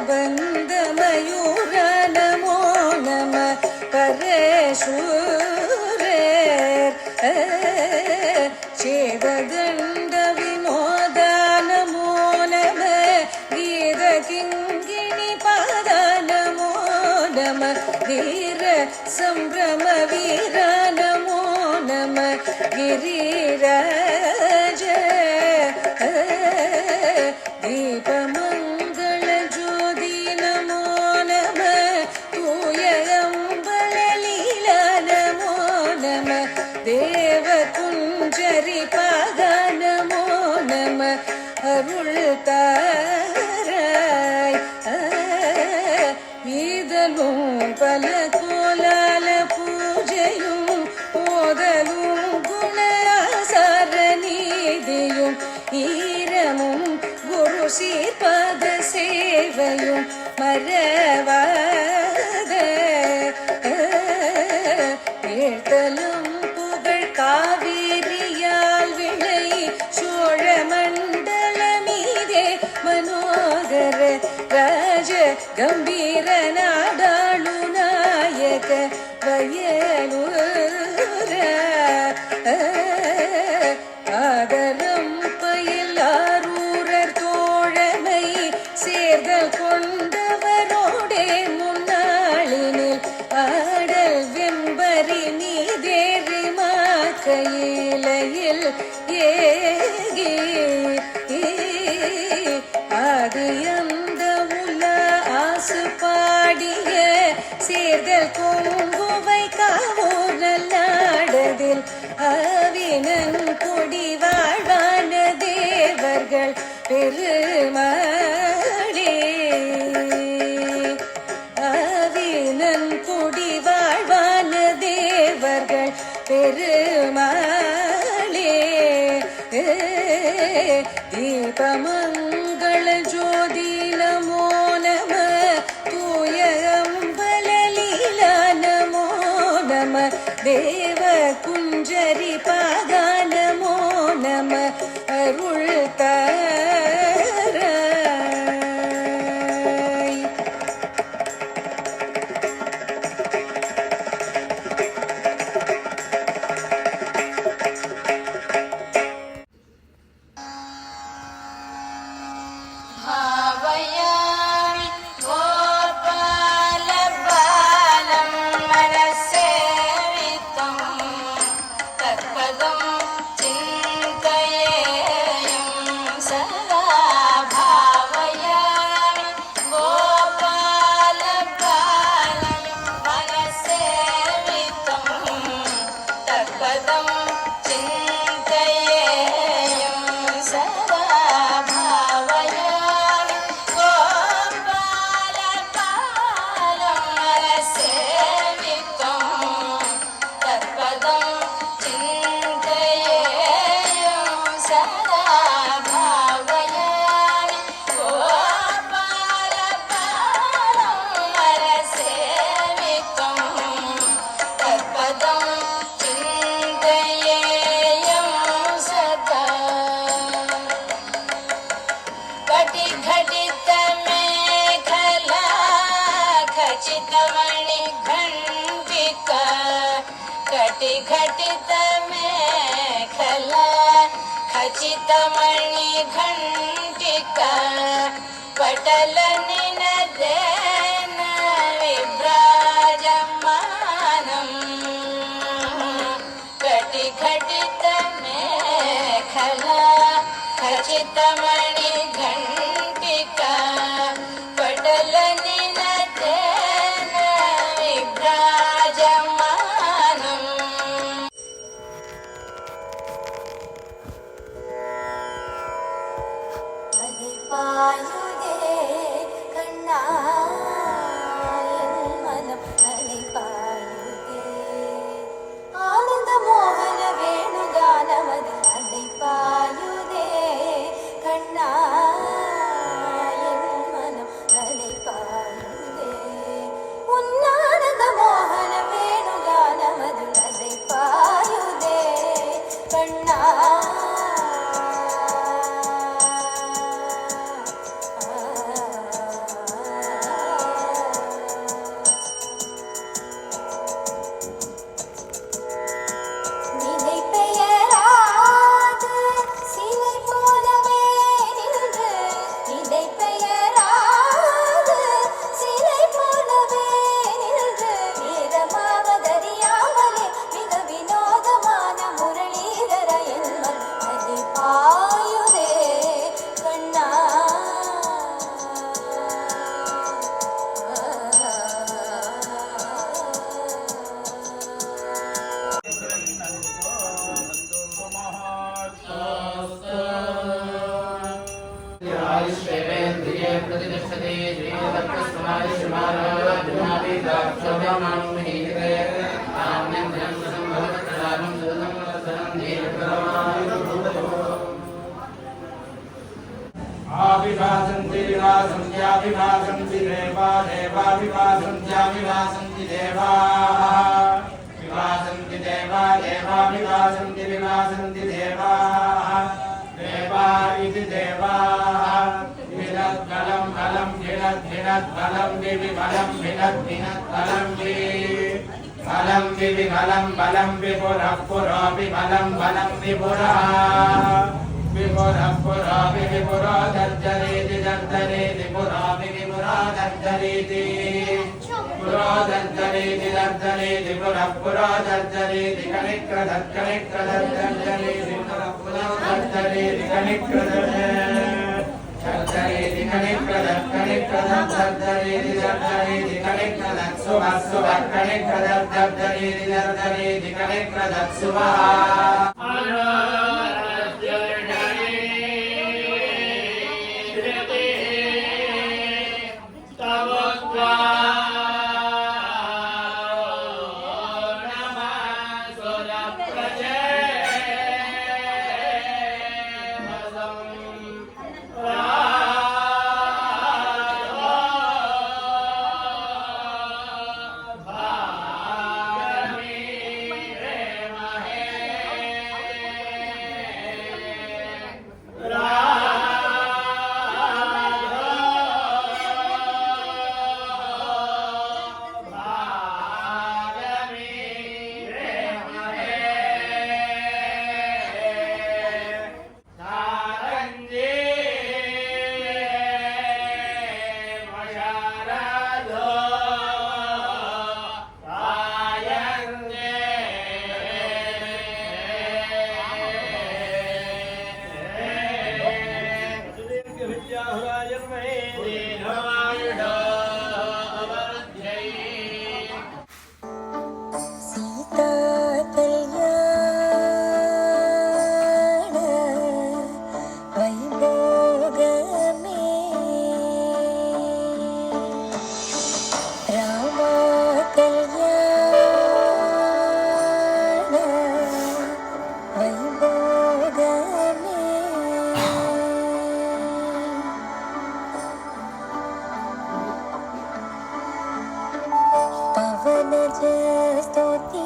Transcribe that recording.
பந்த மயூர நமோ நம பரேஸ்வரர் சேவதண்ட வினோத நமோ நம கீத கிங்கிணி பாத நமோ நம வீர சம்பிரம வீர நமோ நம गिरिराज दीपमंगल ज्योति नमो नमः तूय अम्बल लीला नमो नमः देवकुंजरि पाद नमो नमः अरुळताराय ईदलुं पलकोलाल पूजयुं ओदलुं நீதியும் ஈரமும் குரு சீர்பத சேவையும் மறவாத ஏழ்தலும் புகழ் காவிரியால் விளை சோழ மண்டல மீதே மனோகர ராஜ கம்பீர நாடாளு நாயக வயலூர ஆதரம் பயிலாரூரர் தோழமை சேர்தல் கொண்டவரோடே முன்னாளினில் ஆடல் வெம்பரி நீதேறி மாக்கையிலையில் ஏகி ஆதியந்த உல ஆசு பாடிய சேர்தல் கொங்குவை காவோர் நல்லாடதில் ஆவினன் கொடி வாழ்வான தேவர்கள் பெருமாளே ஆவினன் கொடி வாழ்வான தேவர்கள் பெருமாளே தீபமங்கள ஜோதி நமோ நம தூய அம்பல லீலா நமோ நம தேவ குஞ்சரி பாத நமோ நம அருள்தாராய் भावयामि गोपालबालं मनसेवितं तत्पदं चिन्तयेयं सदा भावयामि गोपालबालं मनसेवितं तत्पदं चिन्तयेयं सदा भावयामि गोपालबालं मनसेवितं तत्पदं चिन्तयेयं सदा भावयामि गोपालबालं मनसेवितं तत्पदं चिन्तयेयं सदा कटिघटितमेखला खचितमणिघण्टिका कटिघटितमेखला खचितमणिघण्टिका पटलनिनदेन विभ्राजमानम् कटिघटितमेखला खचितमणिघण्टिका पटलनिनदेन विभ्राजमानम् அதிபாயுதே கண்ணா आविभासन्ति विभासन्त्याभिभासन्ति देवा देवाभिभासन्त्याभिभासन्ति देवाः विभासन्ति देवा देवाभिभासन्ति विभासन्ति देवाः देवा इति देवाः विनद्बलं बलं भिनद्बलं विविबलं भिनद्बलं बलं विविबलं बलं विपुरः पुरोऽपि बलं विपुरः विपुरः विपुरो दर्जनेति दर्जनेति पुरापि विपुरा दर्जनेति पुरो दर्जनेति दर्जनेति पुरः पुरो दर्जनेति कनिक्रदर्जनेति पुरः दर्जनेति कनिक्रदर्जनेति कनिक्रदर्जनेति दर्जनेति कनिक्रदर्सुभः सुभः कनिक्रदर्जनेति दर्जनेति कनिक्रदर्सुभः पवन जस्तोति